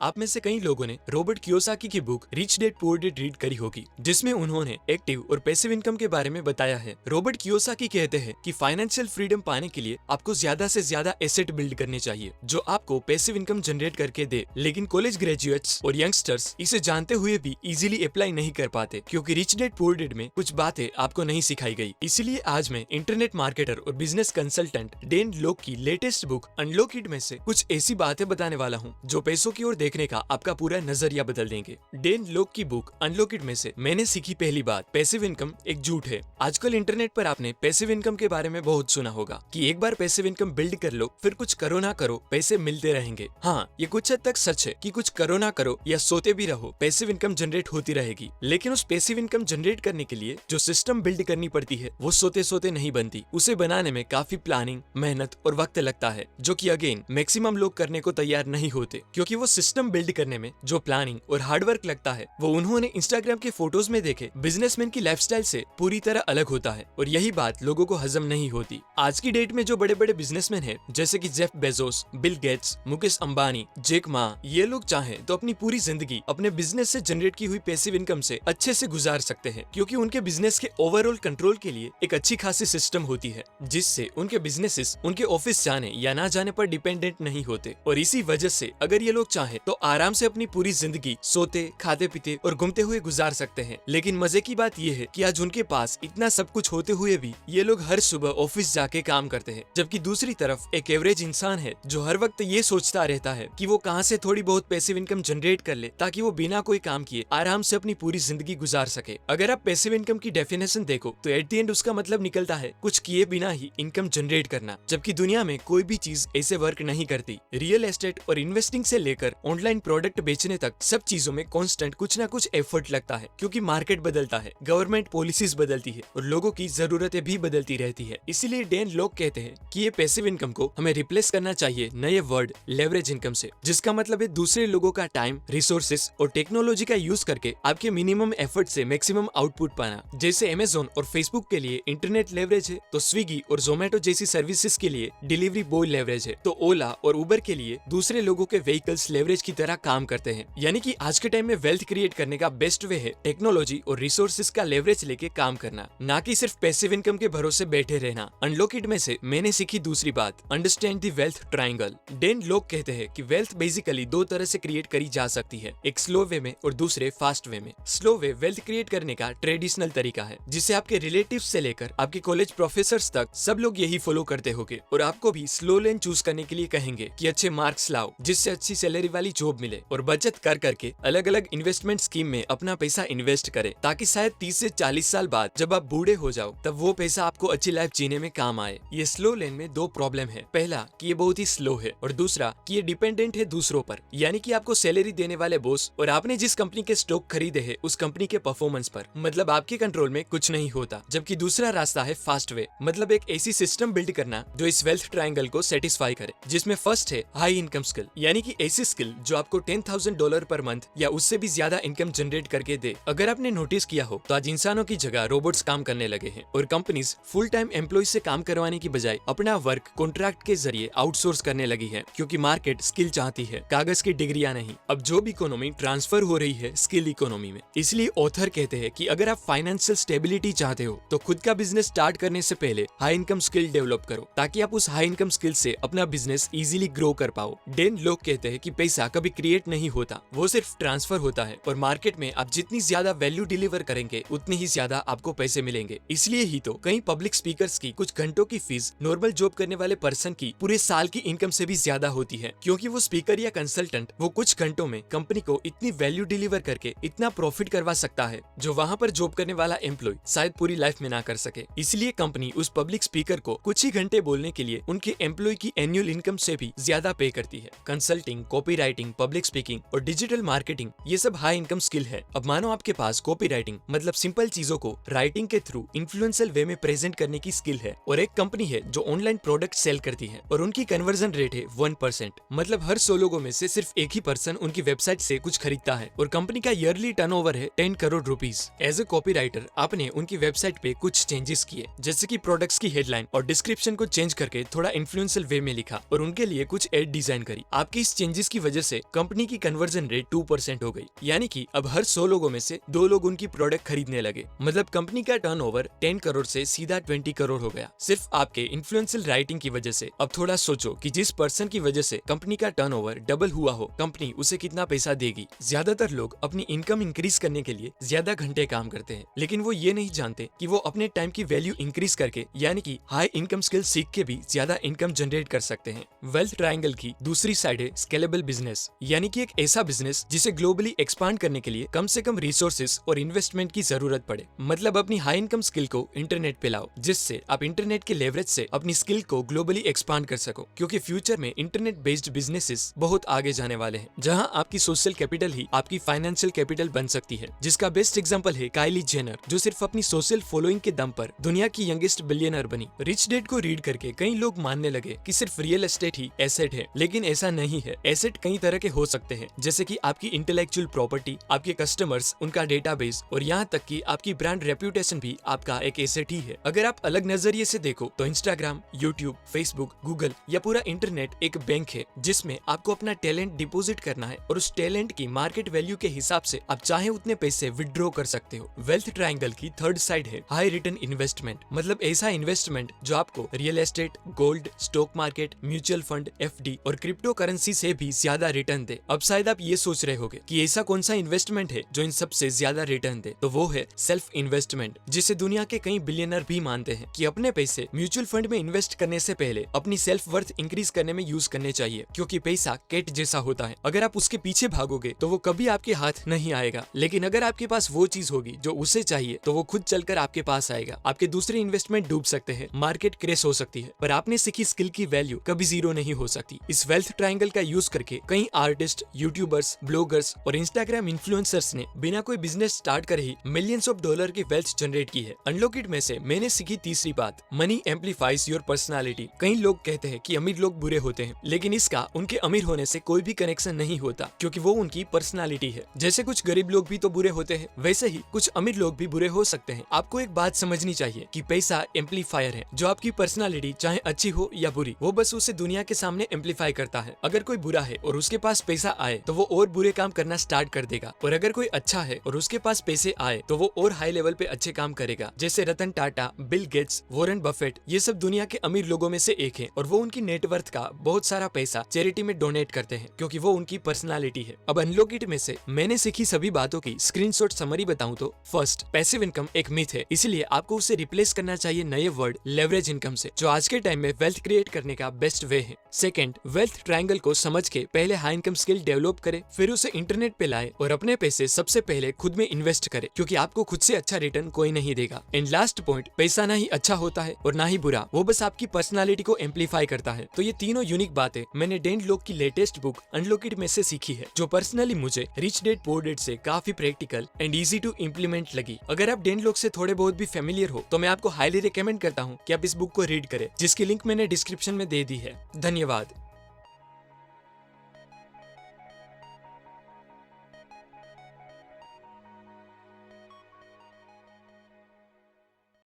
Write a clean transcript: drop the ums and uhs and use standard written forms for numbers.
आप में से कई लोगों ने रॉबर्ट कियोसाकी की book rich dad poor dad read करी होगी, जिसमें उन्होंने एक्टिव और पैसिव इनकम के बारे में बताया है। रॉबर्ट कियोसाकी कहते हैं कि फाइनेंशियल फ्रीडम पाने के लिए आपको ज्यादा से ज्यादा एसेट बिल्ड करने चाहिए जो आपको पैसिव इनकम जनरेट करके दे। लेकिन कॉलेज ग्रेजुएट्स और यंगस्टर्स इसे जानते हुए भी इजीली अप्लाई नहीं कर पाते, क्योंकि रिच डैड पुअर डैड में कुछ बातें आपको नहीं सिखाई गई। इसीलिए आज मैं इंटरनेट मार्केटर और बिजनेस कंसल्टेंट डेन लॉक की लेटेस्ट बुक अनलॉक इट में से कुछ ऐसी बातें बताने वाला हूँ जो पैसों की ओर देखने का आपका पूरा नजरिया बदल देंगे। डेन लॉक की बुक अनलॉक इट में से मैंने सीखी पहली बात, पैसिव इनकम एक झूठ है। आजकल इंटरनेट पर आपने पैसिव इनकम के बारे में बहुत सुना होगा कि एक बार पैसिव इनकम बिल्ड कर लो फिर कुछ करो ना करो पैसे मिलते रहेंगे। हाँ, ये कुछ हद तक सच है कि कुछ करो ना करो या सोते भी रहो पैसिव इनकम जनरेट होती रहेगी। लेकिन उस पैसिव इनकम जनरेट करने के लिए जो सिस्टम बिल्ड करनी पड़ती है वो सोते सोते नहीं बनती। उसे बनाने में काफी प्लानिंग, मेहनत और वक्त लगता है, जो कि अगेन मैक्सिमम लोग करने को तैयार नहीं होते, क्योंकि वो सिस्टम बिल्ड करने में जो प्लानिंग और हार्डवर्क लगता है वो उन्होंने इंस्टाग्राम के फोटोज में देखे बिजनेसमैन की लाइफस्टाइल से पूरी तरह अलग होता है। और यही बात लोगों को हजम नहीं होती। आज की डेट में जो बड़े बड़े बिजनेसमैन हैं, जैसे कि Jeff Bezos, Bill Gates, Mukesh Ambani, Jack Ma, ये लोग चाहें तो अपनी पूरी जिंदगी अपने बिजनेस से जनरेट की हुई पैसिव इनकम से अच्छे से गुजार सकते हैं, क्योंकि उनके बिजनेस के ओवरऑल कंट्रोल के लिए एक अच्छी खासी सिस्टम होती है, जिससे उनके बिजनेसेस उनके ऑफिस जाने या ना जाने पर डिपेंडेंट नहीं होते। और इसी वजह से अगर ये लोग चाहे तो आराम से अपनी पूरी जिंदगी सोते, खाते पीते और घूमते हुए गुजार सकते हैं। लेकिन मजे की बात ये है कि आज उनके पास इतना सब कुछ होते हुए भी ये लोग हर सुबह ऑफिस जाके काम करते हैं, जबकि दूसरी तरफ एक एवरेज इंसान है जो हर वक्त ये सोचता रहता है कि वो कहां से थोड़ी बहुत पैसिव इनकम जनरेट कर ले ताकि वो बिना कोई काम किए आराम से अपनी पूरी जिंदगी गुजार सके। अगर आप पैसिव इनकम की डेफिनेशन देखो तो एट द एंड उसका मतलब निकलता है कुछ किए बिना ही इनकम जनरेट करना, जबकि दुनिया में कोई भी चीज ऐसे वर्क नहीं करती। रियल एस्टेट और इन्वेस्टिंग से लेकर ऑनलाइन प्रोडक्ट बेचने तक सब चीजों में कांस्टेंट कुछ ना कुछ एफर्ट लगता है, क्योंकि मार्केट बदलता है, गवर्नमेंट पॉलिसीज बदलती है और लोगों की जरूरतें भी बदलती रहती है। इसीलिए डेन लॉक कहते हैं कि ये पैसिव इनकम को हमें रिप्लेस करना चाहिए नए वर्ड लेवरेज इनकम से, जिसका मतलब है दूसरे लोगों का टाइम, रिसोर्सेस और टेक्नोलॉजी का यूज करके आपके मिनिमम एफर्ट से मैक्सिमम आउटपुट पाना। जैसे अमेजोन और फेसबुक के लिए इंटरनेट लेवरेज है तो स्विगी और जोमेटो जैसी सर्विसेज के लिए डिलीवरी बॉय लेवरेज है, तो ओला और उबर के लिए दूसरे लोगों के व्हीकल्स लेवरेज की तरह काम करते हैं। यानी कि आज के टाइम में वेल्थ क्रिएट करने का बेस्ट वे है टेक्नोलॉजी और रिसोर्सेज का लेवरेज लेके काम करना, ना कि सिर्फ पैसिव इनकम के भरोसे बैठे रहना। अनलॉक इट में से मैंने सीखी दूसरी बात, understand the wealth triangle. Dan Lok कहते हैं कि वेल्थ बेसिकली दो तरह से क्रिएट करी जा सकती है, एक स्लो वे में और दूसरे फास्ट वे में। स्लो वे वेल्थ क्रिएट करने का ट्रेडिशनल तरीका है, जिसे आपके रिलेटिव्स से लेकर आपके कॉलेज प्रोफेसर्स तक सब लोग यही फॉलो करते होंगे, और आपको भी स्लो लेन चूज करने के लिए कहेंगे कि अच्छे मार्क्स लाओ जिससे अच्छी सैलरी वाली जॉब मिले, और बचत कर करके अलग अलग इन्वेस्टमेंट स्कीम में अपना पैसा इन्वेस्ट करे, ताकि शायद 30 से 40 साल बाद जब आप बूढ़े हो जाओ तब वो पैसा आपको अच्छी लाइफ जीने में काम आए। ये स्लो लेन में दो प्रॉब्लम है, पहला कि ये बहुत ही स्लो है और दूसरा कि ये डिपेंडेंट है दूसरों पर, यानी कि आपको सैलरी देने वाले बॉस और आपने जिस कंपनी के स्टॉक खरीदे हैं उस कंपनी के परफॉर्मेंस पर, मतलब आपके कंट्रोल में कुछ नहीं होता। जबकि दूसरा रास्ता है फास्ट वे, मतलब एक ऐसी सिस्टम बिल्ड करना जो इस वेल्थ ट्रायंगल को सेटिस्फाई करे, जिसमें फर्स्ट है हाई इनकम स्किल, यानी कि ऐसी स्किल जो आपको $10,000 पर मंथ या उससे भी ज्यादा इनकम जनरेट करके दे। अगर आपने नोटिस किया हो तो आज इंसानों की जगह रोबोट्स काम करने लगे हैं और कंपनीज फुल टाइम एम्प्लॉय से काम करवाने की बजाय अपना वर्क कॉन्ट्रैक्ट के जरिए आउटसोर्स करने लगी है, क्योंकि मार्केट स्किल चाहती है, कागज की डिग्रियां नहीं। अब जॉब इकोनॉमी ट्रांसफर हो रही है स्किल इकोनॉमी में। इसलिए ऑथर कहते हैं कि अगर आप फाइनेंशियल स्टेबिलिटी चाहते हो तो खुद का बिजनेस स्टार्ट करने से पहले हाई इनकम स्किल डेवलप करो, ताकि आप उस हाई इनकम स्किल से अपना बिजनेस इजीली ग्रो कर पाओ। डेन लोग कहते हैं कि पैसा कभी क्रिएट नहीं होता, वो सिर्फ ट्रांसफर होता है, और मार्केट में आप जितनी ज्यादा वैल्यू डिलीवर करेंगे उतनी ही ज्यादा आपको पैसे मिलेंगे। इसलिए ही तो कई पब्लिक स्पीकर्स की कुछ घंटों की फीस नॉर्मल जॉब करने वाले पर्सन की पूरे साल की इनकम से भी ज्यादा होती है, क्योंकि वो स्पीकर या कंसल्टेंट वो कुछ घंटों में कंपनी को इतनी वैल्यू डिलीवर करके इतना प्रॉफिट करवा सकता है जो वहाँ पर जॉब करने वाला एम्प्लॉय शायद पूरी लाइफ में ना कर सके। इसलिए कंपनी उस पब्लिक स्पीकर को कुछ ही घंटे बोलने के लिए उनके एम्प्लॉय की एनुअल इनकम से भी ज्यादा पे करती है। कंसल्टिंग, कॉपीराइटिंग, पब्लिक स्पीकिंग और डिजिटल मार्केटिंग ये सब हाई इनकम स्किल है। अब मानो आपके पास कॉपीराइटिंग मतलब सिंपल चीजों को राइटिंग के थ्रू इन्फ्लुएंशियल वे में प्रेजेंट करने की स्किल है, और एक कंपनी है जो ऑनलाइन प्रोडक्ट सेल करती है और उनकी कन्वर्जन रेट है 1%, मतलब हर 100 लोगों में से सिर्फ एक ही पर्सन उनकी वेबसाइट से कुछ खरीदता है, और कंपनी का ईयरली टर्नओवर है 10 crore rupees. As a copywriter आपने उनकी वेबसाइट पे कुछ चेंजेस किए, जैसे कि प्रोडक्ट्स की हेडलाइन और डिस्क्रिप्शन को चेंज करके थोड़ा इन्फ्लुएंशियल वे में लिखा और उनके लिए कुछ एड डिजाइन करी। आपकी इस चेंजेस की वजह से कंपनी की कन्वर्जन रेट 2% हो गई, यानी कि अब हर 100 लोगों में से 2 लोग उनकी प्रोडक्ट खरीदने लगे। मतलब कंपनी का टर्नओवर 10 करोड़ से सीधा 20 करोड़ हो गया, सिर्फ आपके इन्फ्लुएंशियल राइटिंग की वजह से। अब थोड़ा सोचो कि जिस पर्सन की वजह से कंपनी का टर्नओवर डबल हुआ हो, कंपनी उसे कितना पैसा देगी। ज्यादातर लोग अपनी इनकम इंक्रीज करने के लिए ज्यादा घंटे काम करते हैं, लेकिन वो ये नहीं जानते कि वो अपने टाइम की वैल्यू इंक्रीज करके, यानी कि हाई इनकम स्किल सीख के भी ज्यादा इनकम जनरेट कर सकते हैं। वेल्थ ट्रायंगल की दूसरी साइड है स्केलेबल बिजनेस, यानी कि एक ऐसा बिजनेस जिसे ग्लोबली एक्सपांड करने के लिए कम से कम रिसोर्सेज और इन्वेस्टमेंट की जरूरत पड़े। मतलब अपनी हाई इनकम स्किल को इंटरनेट पे लाओ, जिससे आप इंटरनेट के लेवरेज से अपनी स्किल को ग्लोबली एक्सपांड कर सको, क्योंकि फ्यूचर में इंटरनेट बेस्ड बिजनेसेस बहुत आगे जाने वाले हैं, जहां आपकी सोशल कैपिटल ही आपकी फाइनेंशियल कैपिटल बन सकती है। जिसका बेस्ट एग्जांपल है काइली जेनर, जो सिर्फ अपनी सोशल फॉलोइंग के दम पर दुनिया की यंगेस्ट बिलियनर बनी। रिच डैड को रीड करके कई लोग मानने लगे कि सिर्फ रियल एस्टेट ही एसेट है, लेकिन ऐसा नहीं है। एसेट कई तरह के हो सकते हैं, जैसे कि आपकी इंटेलेक्चुअल प्रॉपर्टी, आपके कस्टमर्स, उनका डेटाबेस और यहाँ तक कि आपकी ब्रांड रेप्यूटेशन भी आपका एक एसेट ही है। अगर आप अलग नजरिए से देखो तो इंस्टाग्राम, यूट्यूब, फेसबुक, गूगल या पूरा इंटरनेट एक बैंक है, जिसमें आपको अपना टैलेंट डिपॉजिट करना है और उस टैलेंट की मार्केट वैल्यू के हिसाब से आप चाहे उतने पैसे विड्रॉ कर सकते हो। वेल्थ ट्रायंगल की थर्ड साइड है हाई रिटर्न इन्वेस्टमेंट, मतलब ऐसा इन्वेस्टमेंट जो आपको real estate, gold, stock market, mutual fund, FD और क्रिप्टो करेंसी से भी ज्यादा रिटर्न दे। अब शायद आप ये सोच रहे होंगे कि ऐसा कौन सा इन्वेस्टमेंट है जो इन सबसे ज्यादा रिटर्न दे, तो वो है सेल्फ इन्वेस्टमेंट, जिसे दुनिया के कई बिलियनर भी मानते हैं कि अपने पैसे म्यूचुअल फंड में इन्वेस्ट करने से पहले अपनी सेल्फ वर्थ इंक्रीज करने में यूज करने चाहिए, क्योंकि पैसा कैट जैसा होता है। अगर आप उसके पीछे भागोगे तो वो कभी आपके हाथ नहीं आएगा, लेकिन अगर आपके पास वो चीज होगी जो उसे चाहिए तो वो खुद चलकर आपके पास आएगा। आपके दूसरे इन्वेस्टमेंट डूब सकते हैं, मार्केट क्रैश हो सकती है, पर आपने सीखी स्किल की वैल्यू कभी जीरो नहीं हो सकती। इस वेल्थ ट्रायंगल का यूज करके कई आर्टिस्ट, यूट्यूबर्स, ब्लॉगर्स और इंस्टाग्राम इन्फ्लुएंसर्स ने बिना कोई बिजनेस स्टार्ट करे ही मिलियंस ऑफ डॉलर की वेल्थ जनरेट की है। अनलॉक इट में से मैंने सीखी तीसरी बात, मनी एम्पलीफाइज योर पर्सनालिटी। कई लोग कहते हैं कि अमीर लोग बुरे होते हैं, लेकिन इसका उनके अमीर होने से कोई भी कनेक्शन नहीं होता, क्योंकि वो उनकी पर्सनालिटी है। जैसे कुछ गरीब लोग भी तो बुरे होते हैं, वैसे ही कुछ अमीर लोग भी बुरे हो सकते हैं। आपको एक बात समझनी चाहिए कि पैसा एम्पलीफायर है, जो आपकी पर्सनालिटी चाहे अच्छी हो या बुरी, वो बस उसे दुनिया के सामने एम्पलीफाई करता है। अगर कोई बुरा है और उसके पास पैसा आए तो वो और बुरे काम करना स्टार्ट कर देगा, और अगर कोई अच्छा है और उसके पास पैसे आए तो वो और हाई लेवल पे अच्छे काम करेगा। जैसे Ratan Tata, Bill Gates, Warren Buffett, ये सब दुनिया के अमीर लोगों में से एक है, और वो उनकी नेटवर्थ का बहुत सारा पैसा चैरिटी में डोनेट करते हैं, क्योंकि वो उनकी पर्सनालिटी है। अब अनलॉक इट में से मैंने सीखी सभी बातों की स्क्रीनशॉट समरी बताऊं तो, फर्स्ट, पैसिव इनकम एक मिथ है, इसलिए आपको उसे रिप्लेस करना चाहिए नए वर्ड लेवरेज इनकम से, जो आज के टाइम में वेल्थ क्रिएट करने का बेस्ट वे है। सेकंड, वेल्थ ट्रायंगल को समझ के पहले हाई इनकम स्किल डेवलप करे, फिर उसे इंटरनेट पे लाए और अपने पैसे सबसे पहले खुद में इन्वेस्ट करे, क्योंकि आपको खुद से अच्छा रिटर्न कोई नहीं देगा। एंड लास्ट पॉइंट, पैसा ना ही अच्छा होता है और ना ही बुरा, वो बस आपकी पर्सनालिटी को एम्पलीफाई करता है। तो ये तीनों यूनिक बातें मैंने डैन लॉक की लेटेस्ट बुक अनलॉक इट में से सीखी है, जो पर्सनली मुझे रिच डैड पुअर डैड से काफी practical and easy to implement लगी। अगर आप डैन लॉक से थोड़े बहुत भी फेमिलियर हो तो मैं आपको हाईली रिकमेंड करता हूँ कि आप इस बुक को रीड करें, जिसकी लिंक मैंने डिस्क्रिप्शन में दे दी है। धन्यवाद।